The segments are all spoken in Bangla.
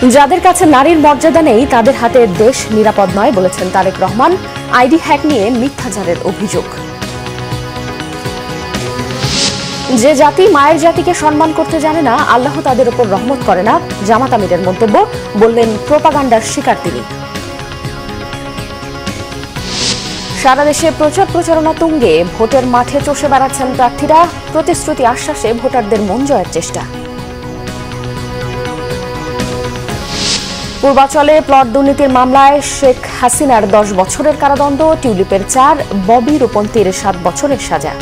যাদের কাছে নারীর মর্যাদা নেই তাদের হাতে দেশ নিরাপদ নয় বলেছেন তারেক রহমান। আইডি হ্যাক নিয়ে মিথ্যাচারের অভিযোগ। যে জাতি মায়ের জাতিকে সম্মান করতে জানে না, আল্লাহ তাদের উপর রহমত করে না, জামাত আমিরের মন্তব্য, বললেন প্রোপাগান্ডার শিকার তিনি। সারা দেশে প্রচার প্রচারণা তুঙ্গে, ভোটের মাঠে চষে বেড়াচ্ছেন প্রার্থীরা, প্রতিশ্রুতি আশ্বাসে ভোটারদের মন জয়ের চেষ্টা। পূর্বাচলে প্লট দুর্নীতির মামলায় শেখ হাসিনার 10 বছরের কারাদণ্ড, টিউলিপের 4, ববি রূপন্তীর 7 বছরের সাজা।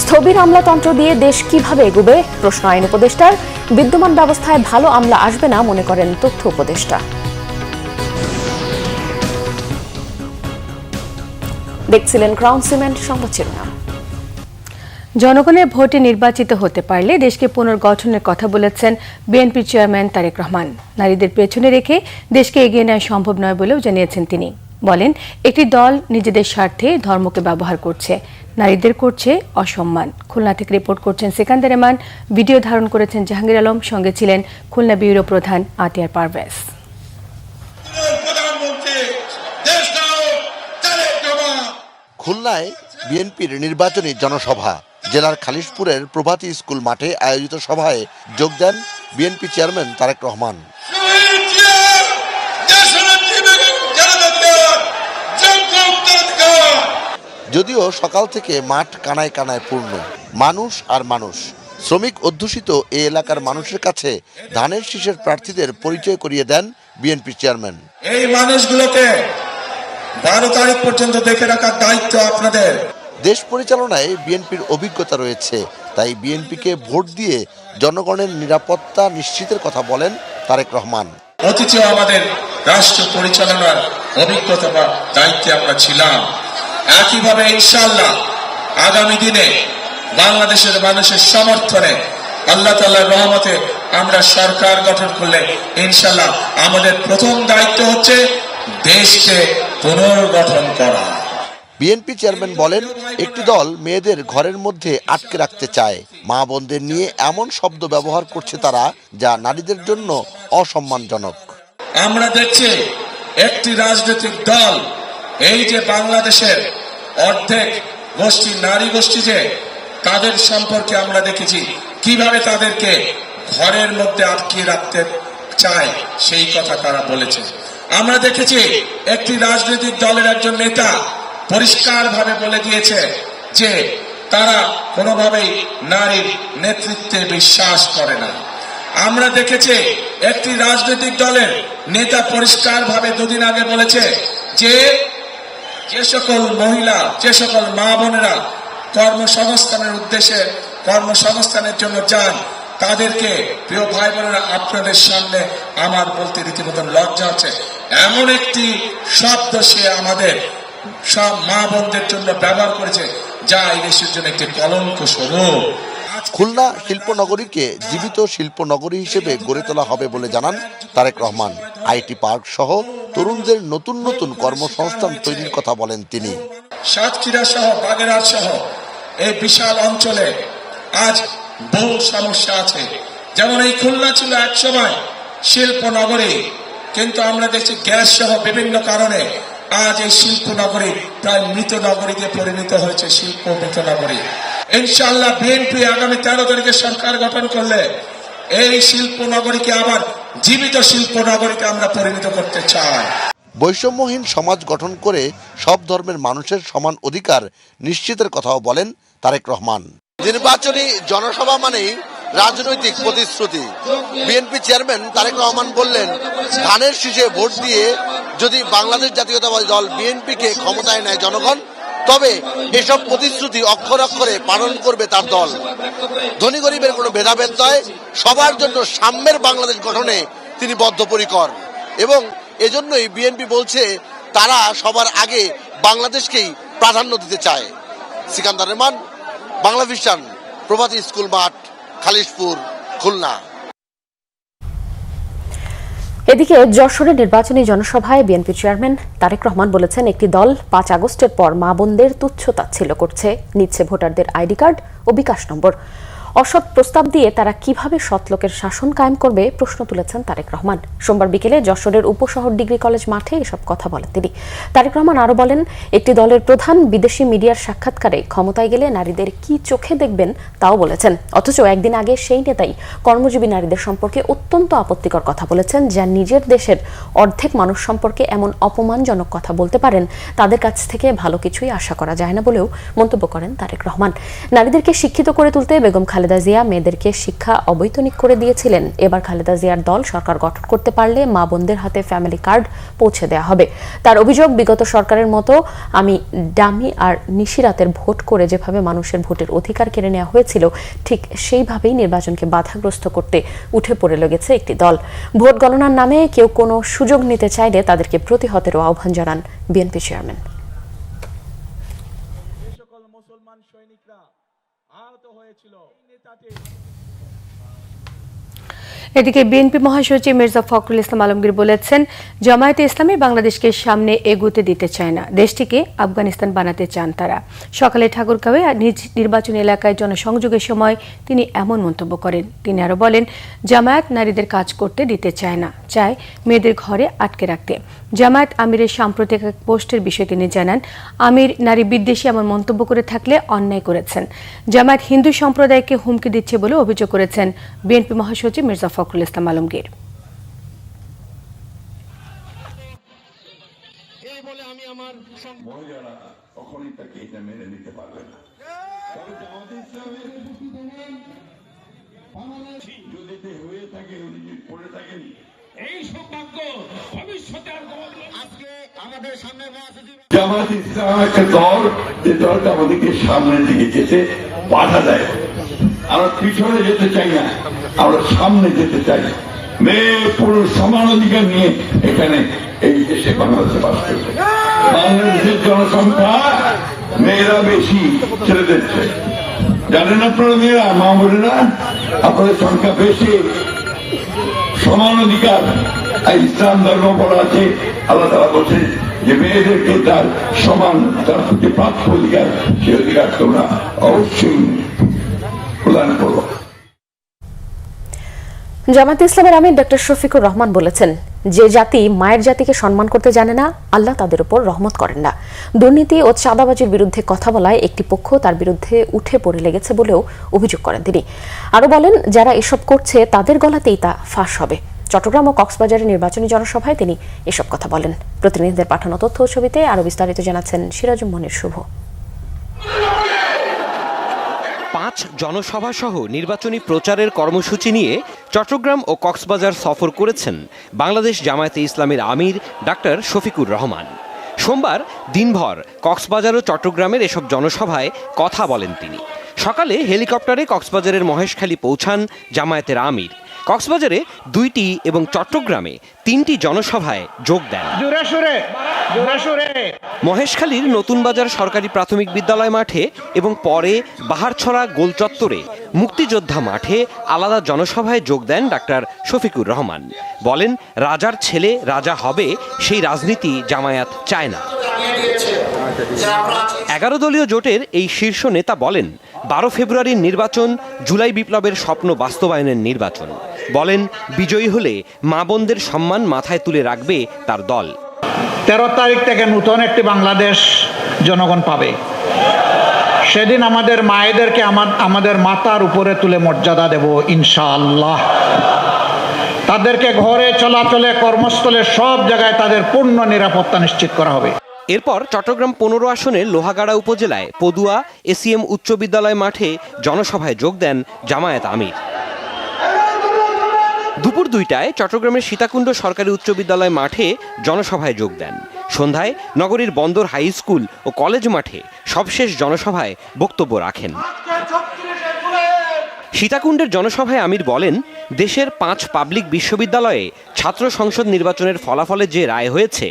স্থবির আমলাতন্ত্র দিয়ে দেশ কিভাবে এগোবে প্রশ্ন আইন উপদেষ্টার। বিদ্যমান ব্যবস্থায় ভালো আমলা আসবে না মনে করেন তথ্য উপদেষ্টা। দেখছিলেন ক্রাউন সিমেন্ট সংবাদ শিরোনাম। জনগণের ভোটে নির্বাচিত হতে পারলে দেশকে পুনর্গঠনের কথা বলেছেন বিএনপি চেয়ারম্যান তারেক রহমান। নারীদের পেছনে রেখে দেশকে এগিয়ে নেওয়া সম্ভব নয় বলেও জানিয়েছেন তিনি। বলেন, একটি দল নিজেদের স্বার্থে ধর্মকে ব্যবহার করছে, নারীদের করছে অসম্মান। খুলনা থেকে রিপোর্ট করছেন সিকান্দার রহমান, ভিডিও ধারণ করেছেন জাহাঙ্গীর আলম, সঙ্গে ছিলেন খুলনা ব্যুরো প্রধান আতিয়ার পারভেজ। খুলনায় বিএনপির নির্বাচনী জনসভা। জেলার খালিশপুরের প্রভাতী স্কুল মাঠে আয়োজিত সভায় যোগ দেন বিএনপি চেয়ারম্যান তারেক রহমান। যদিও সকাল থেকে মাঠ কানায় কানায় পূর্ণ, মানুষ আর মানুষ। শ্রমিক অধ্যুষিত এই এলাকার মানুষের কাছে ধানের শীষের প্রার্থীদের পরিচয় করিয়ে দেন বিএনপি চেয়ারম্যান। এই মানুষগুলোকে 12 তারিখ পর্যন্ত দেখে রাখার দায়িত্ব আপনাদের। দেশ পরিচালনায় বিএনপির অভিজ্ঞতা রয়েছে, তাই বিএনপিকে ভোট দিয়ে জনগণের নিরাপত্তা নিশ্চিতের কথা বলেন তারেক রহমান। অতীতেও আমাদের রাষ্ট্র পরিচালনার অভিজ্ঞতা বা দায়িত্বে আমরা ছিলাম। একইভাবে ইনশাআল্লাহ আগামী দিনে বাংলাদেশের মানুষের সমর্থনে, আল্লাহ তাআলার রহমতে আমরা সরকার গঠন করলে ইনশাআল্লাহ আমাদের প্রথম দায়িত্ব হচ্ছে দেশকে পুনর্গঠন করা। বিএনপি চেয়ারম্যান বলেন, একটি দল মেয়েদের ঘরের মধ্যে আটকে রাখতে চায়। মা বোনদের নিয়ে এমন শব্দ ব্যবহার করছে তারা, যা নারীদের জন্য অসম্মানজনক। আমরা দেখছি একটি রাজনৈতিক দল, এই যে বাংলাদেশের অর্ধেক গোষ্ঠী নারী গোষ্ঠী, যে তাদের সম্পর্কে আমরা দেখেছি কিভাবে তাদেরকে ঘরের মধ্যে আটকে রাখতে চায়, সেই কথা তারা বলেছে। আমরা দেখেছি একটি রাজনৈতিক দলের একজন নেতা পরিষ্কারভাবে বলে দিয়েছে যে তারা কোনোভাবেই নারীর নেতৃত্বে বিশ্বাস করে না। আমরা দেখেছি একটি রাজনৈতিক দলের নেতা পরিষ্কারভাবে দুদিন আগে বলেছে যে সকল মহিলা, যে সকল মা বোনেরা কর্মসংস্থানের উদ্দেশ্যে কর্মসংস্থানের জন্য যান, তাদেরকে, প্রিয় ভাই বোনেরা, আপনাদের সামনে আমার বলতে রীতিমতো লজ্জা হচ্ছে, এমন একটি শব্দ সে আমাদের সব মা বোনদের জন্য ব্যবহার করেছে যা এই দেশের জন্য একটি কলঙ্ক স্বরূপ। খুলনা শিল্পনগরীকে জীবিত শিল্পনগরী হিসেবে গড়ে তোলা হবে বলে জানান তারেক রহমান। আইটি পার্ক সহ তরুণদের নতুন নতুন কর্মসংস্থান তৈরির কথা বলেন তিনি। সাতক্ষীরা সহ বাগেরহাট সহ এই বিশাল অঞ্চলে আজ বহু সমস্যা আছে। যেমন এই খুলনা ছিল একসময় শিল্পনগরী, কিন্তু আমরা দেখছি গ্যাস সহ বিভিন্ন কারণে আজ এই শিল্পনগরী প্রায় মৃত নগরীতে পরিণত হয়েছে, শিল্প মৃত নগরী। ইনশাআল্লাহ বিএনপি আগামী 13 তারিখে সরকার গঠন করলে এই শিল্পনগরীকে আবার জীবিত শিল্পনগরীতে আমরা পরিণত করতে চাই। বৈষম্যহীন সমাজ গঠন করে সব ধর্মের মানুষের সমান অধিকার নিশ্চিতের কথাও বলেন তারেক রহমান। নির্বাচনী জনসভা মানেই রাজনৈতিক প্রতিশ্রুতি। বিএনপি চেয়ারম্যান তারেক রহমান বললেন, ধানের শীষে ভোট দিয়ে যদি বাংলাদেশ জাতীয়তাবাদী দল বিএনপিকে ক্ষমতায় নেয় জনগণ, তবে এসব প্রতিশ্রুতি অক্ষর অক্ষরে পালন করবে তার দল। ধনী গরিবের কোনো ভেদাভেদ নয়, সবার জন্য সাম্যের বাংলাদেশ গঠনে তিনি বদ্ধপরিকর। এবং এজন্যই বিএনপি বলছে তারা সবার আগে বাংলাদেশকেই প্রাধান্য দিতে চায়। সিকান্দার রহমান, বাংলা ভিশন, প্রভাতী স্কুল মাঠ, খালিশপুর, খুলনা। এদিকে যশোরের নির্বাচনী জনসভায় বিএনপি চেয়ারম্যান তারেক রহমান বলেছেন, একটি দল 5 আগস্টের পর মা বোনদের তুচ্ছ তাচ্ছিল্য করছে, নিচ্ছে ভোটারদের আইডি কার্ড ও বিকাশ নম্বর। অসৎ প্রস্তাব দিয়ে তারা কিভাবে সৎলোকের শাসন কায়েম করবে প্রশ্ন তুলেছেন তারেক রহমান। সোমবার বিকেলে যশোরের উপশহর ডিগ্রি কলেজ মাঠে এসব কথা বলেন তিনি। তারেক রহমান আরো বলেন, একটি দলের প্রধান বিদেশি মিডিয়ার সাক্ষাৎকারে ক্ষমতায় গেলে নারীদের কি চোখে দেখবেন তাও বলেছেন, অথচ একদিন আগে সেই নেতাই কর্মজীবী নারীদের সম্পর্কে অত্যন্ত আপত্তিকর কথা বলেছেন। যা নিজের দেশের অর্ধেক মানুষ সম্পর্কে এমন অপমানজনক কথা বলতে পারেন, তাদের কাছ থেকে ভালো কিছুই আশা করা যায় না বলেও মন্তব্য করেন তারেক রহমান। নারীদেরকে শিক্ষিত করে তুলতে বেগম খালেদা জিয়া মেয়েদেরকে শিক্ষা অবৈতনিক করে দিয়েছিলেন। এবার খালেদা জিয়ার দল সরকার গঠন করতে পারলে মা বোনদের হাতে ফ্যামিলি কার্ড পৌঁছে দেওয়া হবে। তার অভিযোগ, বিগত সরকারের মতো আমি ডামি আর নিশিরাতের ভোট করে যেভাবে মানুষের ভোটের অধিকার কেড়ে নেওয়া হয়েছিল, ঠিক সেইভাবেই নির্বাচনকে বাধাগ্রস্ত করতে উঠে পড়ে লেগেছে একটি দল। ভোট গণনার নামে কেউ কোনো সুযোগ নিতে চাইলে তাদেরকে প্রতিহতেরও আহ্বান জানান বিএনপি চেয়ারম্যান। মুসলমান সৈনিকরা আহত হয়েছিল। এদিকে বিএনপি মহাসচিব মির্জা ফখরুল ইসলাম আলমগীর বলেছেন, জামায়াতে ইসলামী বাংলাদেশকে সামনে এগোতে দিতে চায় না, দেশটিকে আফগানিস্তান বানাতে চান তারা। সকালে ঠাকুরগাঁওয়ে নিজ নির্বাচনী এলাকায় জনসংযোগের সময় তিনি এমন মন্তব্য করেন। তিনি আরো বলেন, জামায়াত নারীদের কাজ করতে দিতে চায় না, চায় মেয়েদের ঘরে আটকে রাখতে। জামায়াত আমিরের সাম্প্রতিক এক পোস্টের বিষয়ে তিনি জানান, আমির নারী বিদ্বেষী এমন মন্তব্য করে থাকলে অন্যায় করেছেন। জামায়াত হিন্দু সম্প্রদায়কে হুমকি দিচ্ছে বলে অভিযোগ করেছেন বিএনপি মহাসচিব মির্জা ফখরুল ইসলাম আলমগীর। মহিলারা কখনই তাকে এটা মেনে নিতে পারবে না। যদি হয়ে থাকে, পড়ে থাকেন, এই সৌভাগ্য ভবিষ্যতে আজকে আমাদের সামনে জামায়াত ইসলাম একটা দল, যে দলটা আমাদেরকে সামনের দিকে যেতে বাধা দেয়। আমরা পিছনে যেতে চাই না, আমরা সামনে যেতে চাই। মেয়ে পুরুষ সমান অধিকার নিয়ে এখানে এই দেশে বাংলাদেশে বাস করবে। বাংলাদেশের জনসংখ্যা মেয়েরা বেশি, ছেলেদের চেয়ে। জানেন আপনারা, মেয়েরা, মা বোনেরা, আপনাদের সংখ্যা বেশি। সমান অধিকার ইসলাম ধর্ম বলা আছে, আল্লাহ তাআলা বলছেন যে মেয়েদেরকে তার সমান, তার প্রতি প্রাপ্য অধিকার, সে অধিকার তোমরা অবশ্যই প্রদান করো। জামায়াতে ইসলামের আমির ডক্টর শফিকুর রহমান বলেছেন, যে জাতি মায়ের জাতিকে সম্মান করতে জানে না, আল্লাহ তাদের উপর রহমত করেন না। দুর্নীতি ও চাঁদাবাজির বিরুদ্ধে কথা বলায় একটি পক্ষ তার বিরুদ্ধে উঠে পড়ে লেগেছে বলেও অভিযোগ করেন তিনি। আরো বলেন, যারা এসব করছে তাদের গলাতেই তা ফাঁস হবে। চট্টগ্রাম ও কক্সবাজারের নির্বাচনী জনসভায় তিনি এসব কথা বলেন। প্রতিনিধিদের পাঠানো তথ্য ও ছবিতে আরো বিস্তারিত জানাচ্ছেন সিরাজুম মনির শুভ। 5 জনসভা সহ নির্বাচনী প্রচারের কর্মসূচি নিয়ে চট্টগ্রাম ও কক্সবাজার সফর করেছেন বাংলাদেশ জামায়াতে ইসলামীর আমির ডাক্তার শফিকুর রহমান। সোমবার দিনভর কক্সবাজার ও চট্টগ্রামের এসব জনসভায় কথা বলেন তিনি। সকালে হেলিকপ্টারে কক্সবাজারের মহেশখালী পৌঁছান জামায়াতের আমির। কক্সবাজারে 2টি এবং চট্টগ্রামে 3টি জনসভায় যোগ দেন। মহেশখালীর নতুন বাজার সরকারি প্রাথমিক বিদ্যালয় মাঠে এবং পরে বাহারছড়া গোল চত্বরে মুক্তিযোদ্ধা মাঠে আলাদা জনসভায় যোগ দেন ডাক্তার শফিকুর রহমান। বলেন, রাজার ছেলে রাজা হবে, সেই রাজনীতি জামায়াত চায় না। 11 দলীয় জোটের এই শীর্ষ নেতা বলেন, 12 ফেব্রুয়ারির নির্বাচন জুলাই বিপ্লবের স্বপ্ন বাস্তবায়নের নির্বাচন। বলেন, বিজয়ী হলে মা বোনদের সম্মান মাথায় তুলে রাখবে তার দল। 13 তারিখ থেকে নতুন একটি বাংলাদেশ জনগণ পাবে। সেদিন আমাদের মায়েদেরকে আমাদের মাথার উপরে তুলে মর্যাদা দেব ইনশাআল্লাহ। তাদেরকে ঘরে চলাচলে, কর্মস্থলে, সব জায়গায় তাদের পূর্ণ নিরাপত্তা নিশ্চিত করা হবে। এরপর চট্টগ্রাম 15 আসনের লোহাগাড়া উপজেলায় পদুয়া এসিএম উচ্চ বিদ্যালয় মাঠে জনসভায় যোগ দেন জামায়াত আমির। দুপুর 2টায় চট্টগ্রামের সীতাকুণ্ড সরকারি উচ্চ বিদ্যালয় মাঠে জনসভায় যোগ দেন। সন্ধ্যায় নগরীর বন্দর হাই স্কুল ও কলেজ মাঠে সবশেষ জনসভায় বক্তব্য রাখেন। সীতাকুণ্ডের জনসভায় আমির বলেন, দেশের 5 পাবলিক বিশ্ববিদ্যালয়ে ছাত্র সংসদ নির্বাচনের ফলাফলে যে রায় হয়েছে,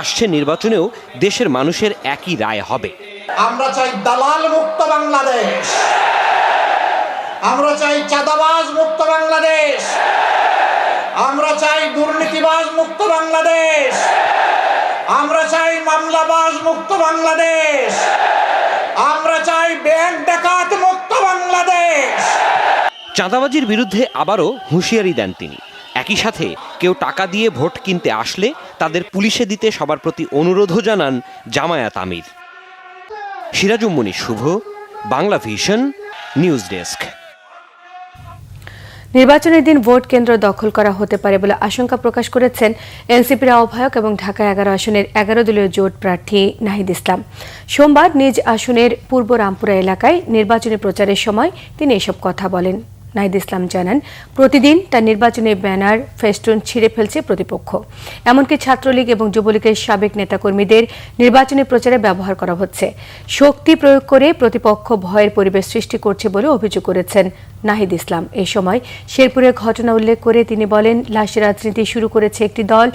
আসছে নির্বাচনেও দেশের মানুষের একই রায় হবে। আমরা চাই দালাল মুক্ত বাংলাদেশ, আমরা চাই চাঁদাবাজ মুক্ত বাংলাদেশ, আমরা চাই দুর্নীতিবাজ মুক্ত বাংলাদেশ, আমরা চাই মামলাবাজ মুক্ত বাংলাদেশ, আমরা চাই ব্যাংক ডাকাত মুক্ত বাংলাদেশ। চাঁদাবাজির বিরুদ্ধে আবারও হুঁশিয়ারি দেন তিনি। একই সাথে কেউ টাকা দিয়ে ভোট কিনতে আসলে তাদের পুলিশে দিতে সবার প্রতি অনুরোধও জানান জামায়াত আমির। সিরাজুম শুভ, বাংলা ভিশন, নিউজ ডেস্ক। নির্বাচনের দিন ভোট কেন্দ্র দখল করা হতে পারে বলে আশঙ্কা প্রকাশ করেছেন এনসিপির আহ্বায়ক এবং ঢাকা 11 আসনের 11 দলীয় জোট প্রার্থী নাহিদ ইসলাম। সোমবার নিজ আসনের পূর্ব রামপুরা এলাকায় নির্বাচনী প্রচারের সময় তিনি এসব কথা বলেন। নাহিদ ইসলাম জানান, প্রতিদিন তার নির্বাচনী ব্যানার ফেস্টুন ছিঁড়ে ফেলছে প্রতিপক্ষ। এমনকি ছাত্রলীগ এবং যুবলীগের সাবেক নেতাকর্মীদের নির্বাচনী প্রচারে ব্যবহার করা হচ্ছে। শক্তি প্রয়োগ করে প্রতিপক্ষ ভয়ের পরিবেশ সৃষ্টি করছে বলে অভিযোগ করেছেন নাহিদ ইসলাম। এই সময় শেরপুরের ঘটনা উল্লেখ করে তিনি বলেন, লাশের রাজনীতি শুরু করেছে একটি দল।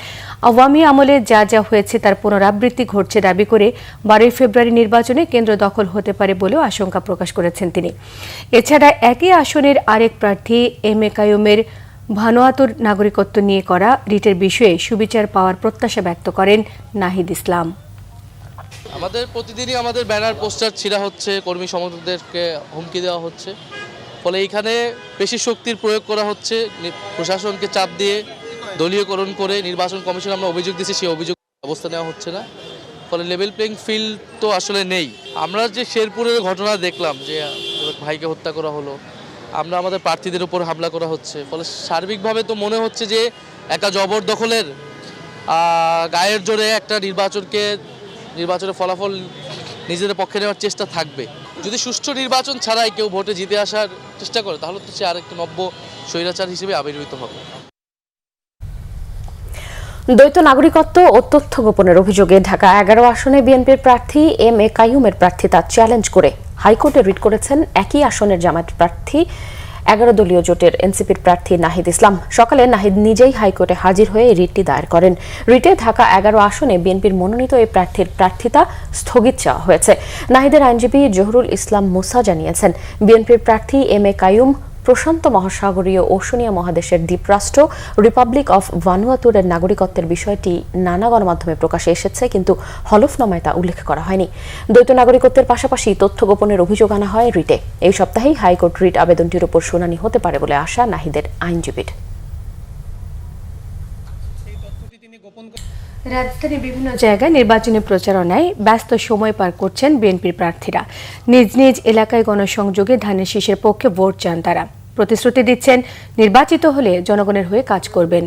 আওয়ামী আমলে যা যা হয়েছে তার পুনরাবৃত্তি ঘটছে দাবি করে 12 ফেব্রুয়ারি নির্বাচনে কেন্দ্র দখল হতে পারে বলেও আশঙ্কা প্রকাশ করেছেন তিনি। এছাড়া একই আসনের আরেক প্রার্থী এম এ কাইয়ুমের ভানুয়াতুর নাগরিকত্ব নিয়ে করা রিটের বিষয়ে সুবিচার পাওয়ার প্রত্যাশা ব্যক্ত করেন নাহিদ ইসলাম। আমাদের প্রতিদিনই আমাদের ব্যানার পোস্টার ছিঁড়া হচ্ছে, কর্মী সমর্থকদেরকে হুমকি দেওয়া হচ্ছে, ফলে এইখানে বেশি শক্তির প্রয়োগ করা হচ্ছে। প্রশাসনকে চাপ দিয়ে দলীয়করণ করে নির্বাচন কমিশন আমরা অভিযোগ দিচ্ছি, সেই অভিযোগ ব্যবস্থা নেওয়া হচ্ছে না। ফলে লেভেল প্লেইং ফিল্ড তো আসলে নেই। আমরা যে শেরপুরের ঘটনা দেখলাম যে ভাইকে হত্যা করা হলো, আমরা আমাদের প্রার্থীদের উপর হামলা করা হচ্ছে, ফলে সার্বিকভাবে তো মনে হচ্ছে যে একা জবরদখলের গায়ের জোরে একটা নির্বাচনের ফলাফল নিজেদের পক্ষে নেওয়ার চেষ্টা থাকবে। যদি সুষ্ঠু নির্বাচন ছাড়াই কেউ ভোটে জিতে আসার চেষ্টা করে, তাহলে তো সে আরেকটা নব্য স্বৈরাচার হিসেবে আবির্ভূত হবে। দ্বৈত নাগরিকত্ব ও তথ্য গোপনের অভিযোগে ঢাকা 11 আসনে বিএনপির প্রার্থী এম এ কাইয়ুমের প্রার্থিতা চ্যালেঞ্জ করে হাইকোর্টে রিট করেছেন একই আসনের জামায়াত প্রার্থী 11 দলীয় জোটের এনসিপির প্রার্থী নাহিদ ইসলাম। সকালে নাহিদ নিজেই হাইকোর্টে হাজির হয়ে রিটটি দায়ের করেন। রিটে ঢাকা 11 আসনে বিএনপির মনোনীত এই প্রার্থীর প্রার্থিতা স্থগিত চাওয়া হয়েছে। নাহিদের আইনজীবী জহুরুল ইসলাম মুসা জানিয়েছেন, বিএনপির প্রার্থী এম এ কাইয়ুম প্রশান্ত মহাসাগরীয় ওশনিয়া মহাদেশের দ্বীপরাষ্ট্র রিপাবলিক অফ ভানুয়াতুরের নাগরিকত্বের বিষয়টি নানা গণমাধ্যমে প্রকাশে এসেছে, কিন্তু হলফনামায় তা উল্লেখ করা হয়নি। দ্বৈত নাগরিকত্বের পাশাপাশি তথ্য গোপনের অভিযোগ আনা হয় রিটে। এই সপ্তাহেই হাইকোর্ট রিট আবেদনটির উপর শুনানি হতে পারে বলে আশা নাহিদের আইনজীবীর। রাজধানীর বিভিন্ন জায়গায় নির্বাচনী প্রচারণায় ব্যস্ত সময় পার করছেন বিএনপির প্রার্থীরা। নিজ নিজ এলাকায় গণসংযোগে ধানের শীষের পক্ষে ভোট চান তারা। প্রতিশ্রুতি দিচ্ছেন, নির্বাচিত হলে জনগণের হয়ে কাজ করবেন।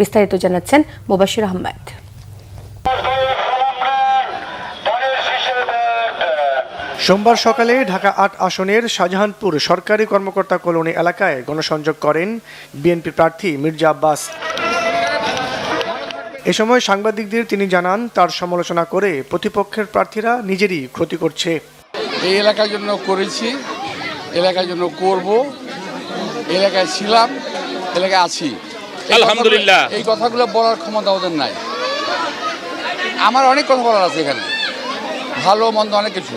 বিস্তারিত জানাচ্ছেন মুবাশির আহমেদ। সোমবার সকালে ঢাকা ৮ আসনের শাহজাহানপুর সরকারি কর্মকর্তা কলোনি এলাকায় গণসংযোগ করেন বিএনপি প্রার্থী মির্জা আব্বাস। এ সময় সাংবাদিকদের তিনি জানান, তার সমালোচনা করে প্রতিপক্ষের প্রার্থীরা নিজেরই ক্ষতি করছে। এই এলাকার জন্য করেছি, এলাকার জন্য করব, এলাকায় ছিলাম, এলাকায় আছি, আলহামদুলিল্লাহ। এই কথাগুলো বলার ক্ষমতা ওদের নাই। আমার অনেক কথা বলার আছে এখানে, ভালো মন্দ অনেক কিছু।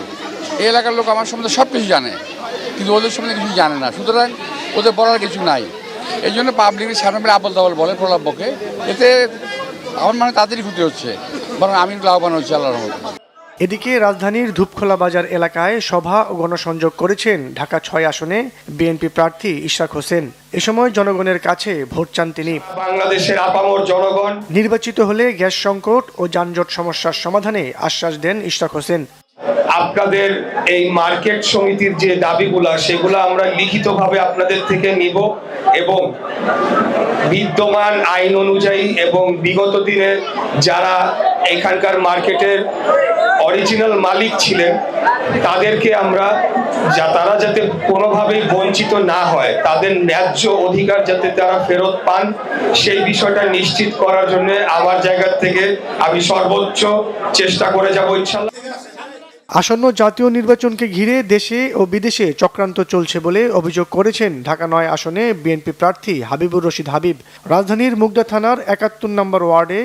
এই এলাকার লোক আমার সম্বন্ধে সব কিছু জানে, কিন্তু ওদের সম্বন্ধে কিছু জানে না, সুতরাং ওদের বলার কিছু নাই। এই জন্য পাবলিকের সামনে আবল তাবল বলে প্রলাপ বকে, এতে আমার মানে তাড়াতাড়ি ক্ষতি হচ্ছে, বরং আমি লাভবান হচ্ছি আল্লাহর রহমতে। এদিকে রাজধানীর ধূপখোলা বাজার এলাকায় সভা ও গণসংযোগ করেছেন ঢাকা 6 আসনে বিএনপি প্রার্থী ইশরাক হোসেন। এ সময় জনগণের কাছে ভোট চান তিনি। বাংলাদেশের আপামর জনগণ নির্বাচিত হলে গ্যাস সংকট ও যানজট সমস্যার সমাধানে আশ্বাস দেন ইশরাক হোসেন। আপনাদের এই মার্কেট সমিতির যে দাবিগুলা, সেগুলো আমরা লিখিতভাবে আপনাদের থেকে নিব এবং বিদ্যমান আইন অনুযায়ী এবং বিগত দিনে যারা এখানকার মার্কেটের অরিজিনাল মালিক ছিলেন তাদেরকে আমরা তারা যাতে কোনোভাবেই বঞ্চিত না হয়, তাদের ন্যায্য অধিকার যাতে তারা ফেরত পান, সেই বিষয়টা নিশ্চিত করার জন্য আমার জায়গা থেকে আমি সর্বোচ্চ চেষ্টা করে যাব ইনশাআল্লাহ। আসন্ন জাতীয় নির্বাচনকে ঘিরে দেশে ও বিদেশে চক্রান্ত চলছে বলে অভিযোগ করেছেন ঢাকা 9 আসনে বিএনপি প্রার্থী হাবিবুর রশিদ হাবিব। রাজধানীর মুগদা থানার ৭১ নম্বর ওয়ার্ডে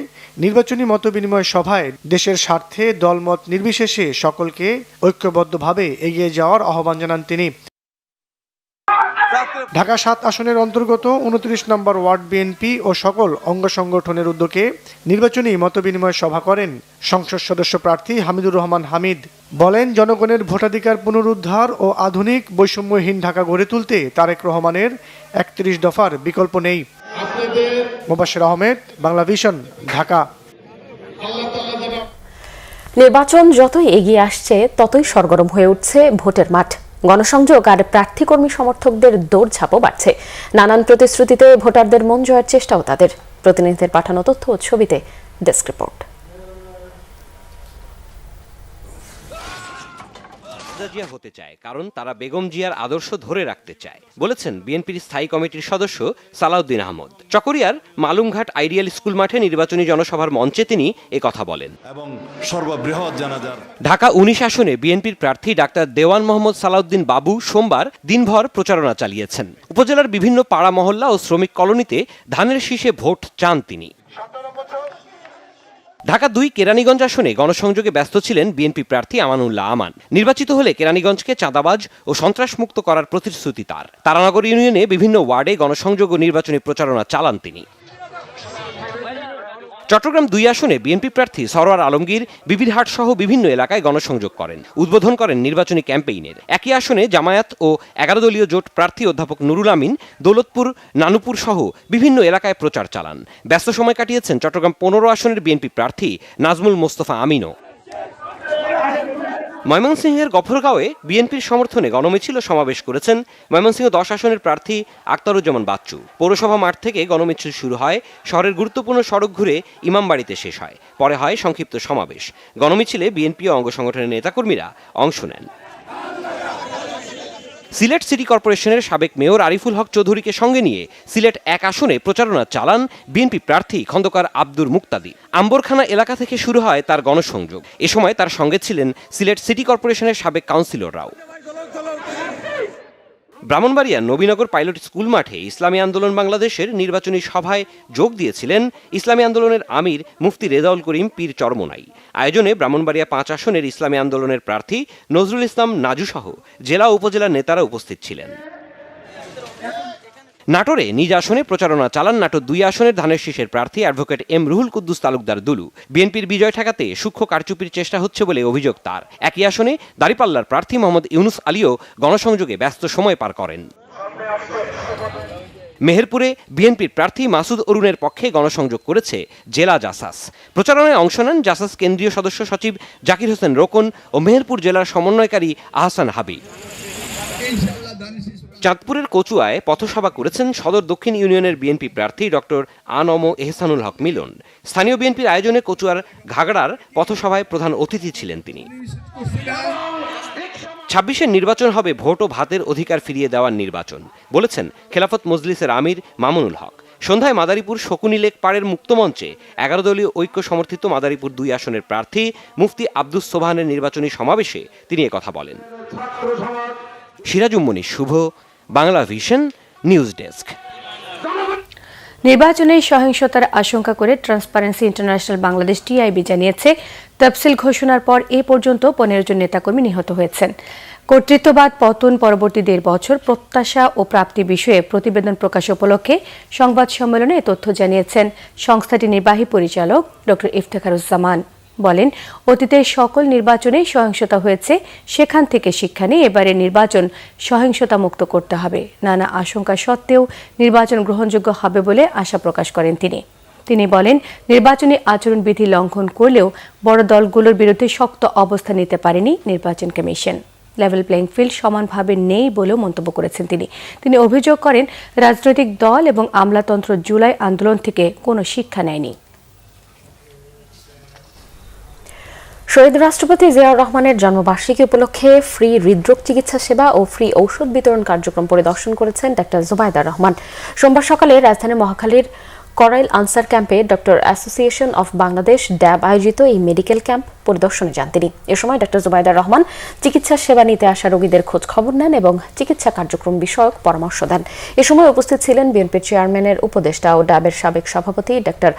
নির্বাচনী মতবিনিময় সভায় দেশের স্বার্থে দলমত নির্বিশেষে সকলকে ঐক্যবদ্ধভাবে এগিয়ে যাওয়ার আহ্বান জানান তিনি। ঢাকা ৭ আসনের অন্তর্গত ২৯ নম্বর ওয়ার্ড বিএনপি ও সকল অঙ্গ সংগঠনের উদ্যোগে নির্বাচনী মতবিনিময় সভা করেন সংসদ সদস্য প্রার্থী হামিদুর রহমান হামিদ। বলেন, জনগণের ভোটাধিকার পুনরুদ্ধার ও আধুনিক বৈষম্যহীন ঢাকা গড়ে তুলতে তারেক রহমানের ৩১ দফার বিকল্প নেই। মোবাশ্বের আহমেদ, বাংলা ভিশন, ঢাকা। নির্বাচন যতই এগিয়ে আসছে ততই সরগরম হয়ে উঠছে ভোটের মাঠ। গণসংযোগ আর প্রার্থী কর্মী সমর্থকদের দৌড়ঝাঁপও বাড়ছে। নানান প্রতিশ্রুতিতে ভোটারদের মন জয়ের চেষ্টাও তাদের। প্রতিনিধিদের পাঠানো তথ্য ও ছবিতে ডেস্ক রিপোর্ট। জিয়া হতে চায় কারণ তারা বেগম জিয়ার আদর্শ ধরে রাখতে চায়, বলেছেন বিএনপির স্থায়ী কমিটির সদস্য সালাউদ্দিন আহমদ। চকরিয়ার মালুমঘাট আইডিয়াল স্কুল মাঠে নির্বাচনী জনসভার মঞ্চে তিনি একথা বলেন। এবং সর্ববৃহৎ জানাজার ঢাকা ১৯ আসনে বিএনপির প্রার্থী ডাক্তার দেওয়ান মোহাম্মদ সালাউদ্দিন বাবু সোমবার দিনভর প্রচারণা চালিয়েছেন। উপজেলার বিভিন্ন পাড়া মহল্লা ও শ্রমিক কলোনিতে ধানের শীষে ভোট চান তিনি। ঢাকা ২ কেরানীগঞ্জ আসনে গণসংযোগে ব্যস্ত ছিলেন বিএনপি প্রার্থী আমানুল্লাহ আমান। নির্বাচিত হলে কেরানীগঞ্জকে চাঁদাবাজ ও সন্ত্রাসমুক্ত করার প্রতিশ্রুতি তার। তারানগর ইউনিয়নে বিভিন্ন ওয়ার্ডে গণসংযোগ ও নির্বাচনী প্রচারণা চালান তিনি। চট্টগ্রাম ২ আসনে বিএনপি প্রার্থী সরওয়ার আলমগীর বিবিরহাট সহ বিভিন্ন এলাকায় গণসংযোগ করেন, উদ্বোধন করেন নির্বাচনী ক্যাম্পেইনের। একই আসনে জামায়াত ও ১১ দলীয় জোট প্রার্থী অধ্যাপক নুরুল আমিন দৌলতপুর, নানুপুর সহ বিভিন্ন এলাকায় প্রচার চালান। ব্যস্ত সময় কাটিয়েছেন চট্টগ্রাম ১৫ আসনের বিএনপি প্রার্থী নাজমুল মোস্তফা আমিনও। ময়মনসিংহের গফরগাঁওয়ে বিএনপির সমর্থনে গণমিছিল সমাবেশ করেছেন ময়মনসিংহ ১০ আসনের প্রার্থী আক্তারুজ্জামান বাচ্চু। পৌরসভা মাঠ থেকে গণমিছিল শুরু হয়, শহরের গুরুত্বপূর্ণ সড়ক ঘুরে ইমামবাড়িতে শেষ হয়, পরে হয় সংক্ষিপ্ত সমাবেশ। গণমিছিলে বিএনপি ও অঙ্গ সংগঠনের নেতাকর্মীরা অংশ নেন। সিলেট সিটি কর্পোরেশনের সাবেক মেয়র আরিফুল হক চৌধুরীকে সঙ্গে নিয়ে সিলেট ১ আসনে প্রচারণা চালান বিএনপি প্রার্থী খন্দকার আব্দুর মুক্তাদি। আম্বরখানা এলাকা থেকে শুরু হয় তার গণসংযোগ। এ সময় তার সঙ্গে ছিলেন সিলেট সিটি কর্পোরেশনের সাবেক কাউন্সিলররাও। ব্রাহ্মণবাড়িয়ার নবীনগর পাইলট স্কুল মাঠে ইসলামী আন্দোলন বাংলাদেশের নির্বাচনী সভায় যোগ দিয়েছিলেন ইসলামী আন্দোলনের আমির মুফতি রেজাউল করিম পীর চরমোনাই। আয়োজনে ব্রাহ্মণবাড়িয়া ৫ আসনের ইসলামী আন্দোলনের প্রার্থী নজরুল ইসলাম নাজু সহ জেলা উপজেলার নেতারা উপস্থিত ছিলেন। নাটোরে নিজ আসনে প্রচারণা চালান নাটোর ২ আসনের ধানের শীষের প্রার্থী অ্যাডভোকেট এম রুহুল কুদ্দুস তালুকদার দুলু। বিএনপির বিজয় ঠেকাতে সূক্ষ্ম কারচুপির চেষ্টা হচ্ছে বলে অভিযোগ তার। একই আসনে দাঁড়িপাল্লার প্রার্থী মোহাম্মদ ইউনুস আলীও গণসংযোগে ব্যস্ত সময় পার করেন। মেহেরপুরে বিএনপির প্রার্থী মাসুদ অরুণের পক্ষে গণসংযোগ করেছে জেলা জাসাস। প্রচারণায় অংশ নেন জাসাস কেন্দ্রীয় সদস্য সচিব জাকির হোসেন রোকন ও মেহেরপুর জেলার সমন্বয়কারী আহসান হাবিব। চাঁদপুরের কচুয়ায় পথসভা করেছেন সদর দক্ষিণ ইউনিয়নের বিএনপি প্রার্থী ডক্টর আনম এহসানুল হক মিলন। স্থানীয় বিএনপির আয়োজনে কচুয়ার ঘাগড়ার পথসভায় প্রধান অতিথি ছিলেন তিনি। ২৬-এর নির্বাচন হবে ভোট ও ভাতের অধিকার ফিরিয়ে দেওয়ার নির্বাচন, বলেছেন খেলাফত মজলিসের আমির মামুনুল হক। সন্ধ্যায় মাদারীপুর শকুনি লেক পাড়ের মুক্তমঞ্চে ১১ দলীয় ঐক্য সমর্থিত মাদারীপুর ২ আসনের প্রার্থী মুফতি আব্দুস সোবহানের নির্বাচনী সমাবেশে তিনি একথা বলেন। সিরাজুম মনির শুভ, বাংলা ভিশন, নিউজ ডেস্ক। নির্বাচনে সহিংসতার আশঙ্কা করে ট্রান্সপারেন্সি ইন্টারন্যাশনাল বাংলাদেশ টিআইবি জানিয়েছে, তফসিল ঘোষণার পর এ পর্যন্ত ১৫ জন নেতাকর্মী নিহত হয়েছেন। কর্তৃত্ববাদ পতন পরবর্তী ১.৫ বছর প্রত্যাশা ও প্রাপ্তি বিষয়ে প্রতিবেদন প্রকাশ উপলক্ষে সংবাদ সম্মেলনে এ তথ্য জানিয়েছেন সংস্থাটির নির্বাহী পরিচালক ড ইফতেখারুজ্জামান। বলেন, অতীতের সকল নির্বাচনে সহিংসতা হয়েছে, সেখান থেকে শিক্ষা নিয়ে এবারে নির্বাচন সহিংসতা মুক্ত করতে হবে। নানা আশঙ্কা সত্ত্বেও নির্বাচন গ্রহণযোগ্য হবে বলে আশা প্রকাশ করেন তিনি বলেন, নির্বাচনী আচরণবিধি লঙ্ঘন করলেও বড় দলগুলোর বিরুদ্ধে শক্ত অবস্থান নিতে পারেনি নির্বাচন কমিশন। লেভেল প্লেইং ফিল্ড সমানভাবে নেই বলেও মন্তব্য করেছেন তিনি অভিযোগ করেন, রাজনৈতিক দল এবং আমলাতন্ত্র জুলাই আন্দোলন থেকে কোনো শিক্ষা নেয়নি। শহীদ রাষ্ট্রপতি জিয়াউর রহমানের জন্মবার্ষিকী উপলক্ষে ফ্রি হৃদরোগ চিকিৎসা সেবা ও ফ্রি ঔষধ বিতরণ কার্যক্রম পরিদর্শন করেছেন ডাক্তার জুবাইদা রহমান। সোমবার সকালে রাজধানীর মহাখালীর করাইল আনসার ক্যাম্পে ডক্টর অ্যাসোসিয়েশন অফ বাংলাদেশ ড্যাব আয়োজিত এই মেডিকেল ক্যাম্প পরিদর্শনে যান তিনি। এ সময় ডাক্তার জুবাইদা রহমান চিকিৎসা সেবা নিতে আসা রোগীদের খোঁজ খবর নেন এবং চিকিৎসা কার্যক্রম বিষয়ক পরামর্শ দেন। এ সময় উপস্থিত ছিলেন বিএনপির চেয়ারম্যানের উপদেষ্টা ও ড্যাবের সাবেক সভাপতি ডাক্তার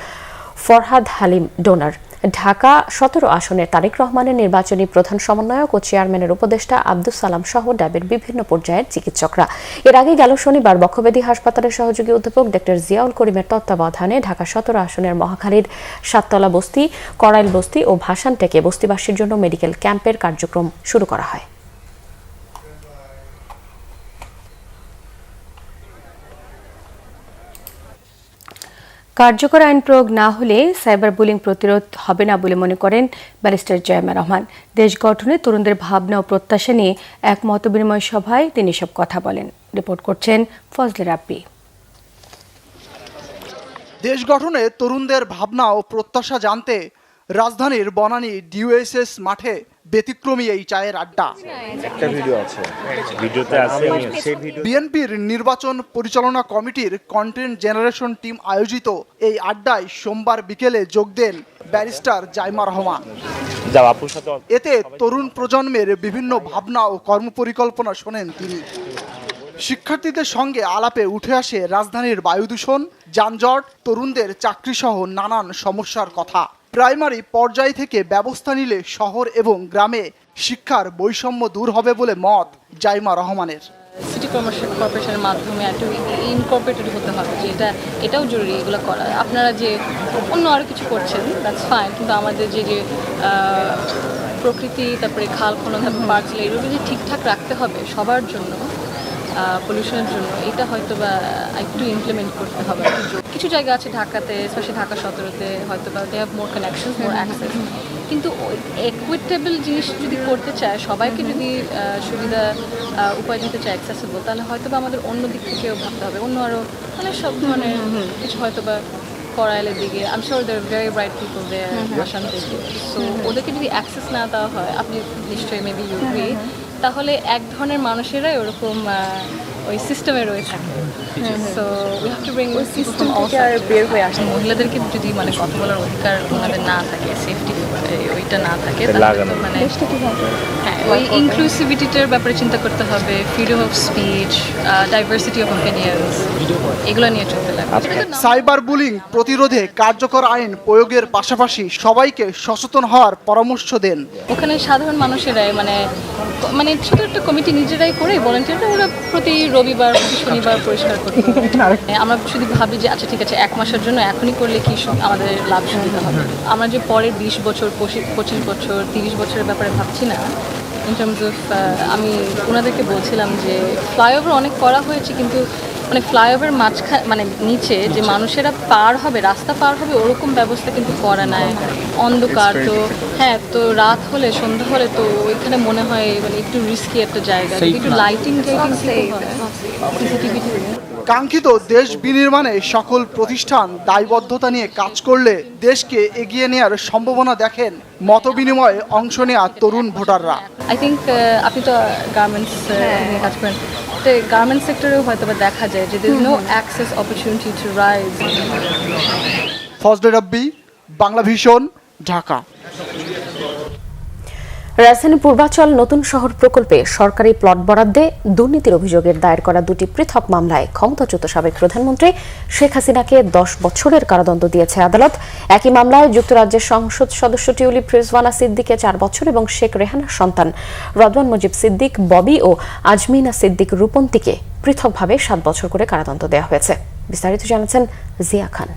ফরহাদ হালিম ডোনার। ঢাকা 17 আসনের তারেক রহমানের নির্বাচনী প্রধান সমন্বয়ক ও চেয়ারম্যানের উপদেষ্টা আব্দুস সালাম সহ ড্যাবের বিভিন্ন পর্যায়ের চিকিৎসকরা। এর আগে গেল শনিবার বক্ষব্যাধি হাসপাতালের সহযোগী অধ্যাপক ডক্টর জিয়াউল করিমের তত্ত্বাবধানে ঢাকা 17 আসনের মহাখালীর সাততলা বস্তি, করাইল বস্তি ও ভাসানটেকে বস্তিবাসীর জন্য মেডিকেল ক্যাম্পের কার্যক্রম শুরু করা হয়। কার্যকর আইন প্রয়োগ না হলে সাইবার বুলিং প্রতিরোধ হবে না বলে মনে করেন ব্যারিস্টার জাইমা রহমান। দেশ গঠনে তরুণদের ভাবনা ও প্রত্যাশা নিয়ে এক মতবিনিময় সভায় তিনি সব কথা বলেন। রিপোর্ট করছেন ফজলে রাব্বি। দেশ গঠনে তরুণদের ভাবনা ও প্রত্যাশা জানতে রাজধানীর বনানী ডিওএসএস মাঠে ব্যতিক্রমী এই চায়ের আড্ডা। একটা ভিডিও আছে, ভিডিওতে আছে সেই ভিডিও। বিএনপির নির্বাচন পরিচালনা কমিটির কন্টেন্ট জেনারেশন টিম আয়োজিত এই আড্ডায় সোমবার বিকেলে যোগ দেন ব্যারিস্টার জাইমা রহমান। এতে তরুণ প্রজন্মের বিভিন্ন ভাবনা ও কর্মপরিকল্পনা শোনেন তিনি। শিক্ষার্থীদের সঙ্গে আলাপে উঠে আসে রাজধানীর বায়ু দূষণ, যানজট, তরুণদের চাকরিসহ নানান সমস্যার কথা। প্রাইমারি পর্যায় থেকে ব্যবস্থা নিলে শহর এবং গ্রামে শিক্ষার বৈষম্য দূর হবে বলে মত জাইমা রহমানের। সিটি কর্পোরেশনের মাধ্যমে একটু ইনকর্পোরেটেড হতে হবে, যে এটাও জরুরি এগুলো করা। আপনারা যে অন্য আরও কিছু করছেন দ্যাটস ফাইন, কিন্তু আমাদের যে প্রকৃতি, তারপরে খাল খনন, তারপরে পার্ক, এগুলো যে ঠিকঠাক রাখতে হবে সবার জন্য, পলিউশনের জন্য, এটা হয়তো বা একটু ইমপ্লিমেন্ট করতে হবে। কিছু জায়গা আছে ঢাকাতে, স্পেশালি ঢাকা 17-তে হয়তো বা they have more connection, more access, কিন্তু ইকুইটেবল জিনিস যদি করতে চায়, সবাইকে যদি সুবিধা উপায় দিতে চায় অ্যাক্সেসিবল, তাহলে হয়তো বা আমাদের অন্য দিক থেকেও ভাবতে হবে, অন্য আরও মানে সব ধরনের কিছু হয়তো বা করাইলের দিকে। I am sure there very bright people there ভাসান থেকে। সো ওদেরকে যদি অ্যাক্সেস না দেওয়া হয়, আপনি নিশ্চয়ই মেবি ইউ এগ্রি, তাহলে এক ধরনের মানুষেরাই ওরকম ওই সিস্টেমে রয়ে থাকে। So we have to bring system থেকে আর বের হয়ে আসে। মহিলাদেরকে যদি মানে কথা বলার অধিকার ওনাদের না থাকে, সেফটি ওইটা না থাকে, তাহলে মানে হ্যাঁ, ওই ইনক্লুসিভিটিটার ব্যাপারে চিন্তা করতে হবে, freedom of speech, diversity of opinions, এগুলো নিয়ে চলতে লাগবে। সাইবার বুলিং প্রতিরোধে কার্যকর আইন প্রয়োগের পাশাপাশি সবাইকে সচেতন হওয়ার পরামর্শ দেন। ওখানে সাধারণ মানুষেরাই মানে ছোট একটা কমিটি নিজেরাই করে ভলান্টিয়াররা ওরা প্রতি রবিবার, প্রতি শনিবার পরিষ্কার করতে হবে। আমরা শুধু ভাবি যে আচ্ছা ঠিক আছে 1 মাসের জন্য এখনই করলে কি আমাদের লাভ সুবিধা হবে। আমরা যে পরের 20 বছর, 25 বছর, 30 বছরের ব্যাপারে ভাবছি না। ইন টার্মস অফ আমি ওনাদেরকে বলছিলাম যে ফ্লাইওভার অনেক করা হয়েছে, কিন্তু মানে ফ্লাইওভার মাঝখানে মানে নিচে যে মানুষেরা পার হবে, রাস্তা পার হবে, ওরকম ব্যবস্থা কিন্তু করা নাই। অন্ধকার তো, হ্যাঁ, তো রাত হলে, সন্ধ্যা হলে তো ওইখানে মনে হয় মানে একটু রিস্কি একটা জায়গা, একটু লাইটিং কাঙ্ক্ষিত দেশ বিনির্মাণে সকল প্রতিষ্ঠান দায়বদ্ধতা নিয়ে কাজ করলে দেশকে এগিয়ে নেওয়ার সম্ভাবনা দেখেন মতবিনিময়ে অংশ নেওয়া তরুণ ভোটাররা। আই থিঙ্ক আপনি তো গার্মেন্টস নিয়ে কাজ করেন, গার্মেন্টস সেক্টরেও হয়তো বা দেখা যায় যে there is no access opportunity to rise. Fazle Rabbi, Bangla vision, Dhaka. রাজধানী পূর্বাচল নতুন শহর প্রকল্পে সরকারি প্লট বরাদ্দে দুর্নীতির অভিযোগের দায়ের করা 2টি পৃথক মামলায় ক্ষমতাচ্যুত সাবেক প্রধানমন্ত্রী শেখ হাসিনাকে 10 বছরের কারাদণ্ড দিয়েছে আদালত। একই মামলায় যুক্তরাজ্যের সংসদ সদস্য টিউলিপ রিজওয়ানা সিদ্দিকে 4 বছর এবং শেখ রেহানার সন্তান রদওয়ান মুজিব সিদ্দিক ববি ও আজমিনা সিদ্দিক রূপন্তীকে পৃথকভাবে 7 বছর করে কারাদণ্ড দেওয়া হয়েছে। বিস্তারিত জানাচ্ছেন জিয়া খান।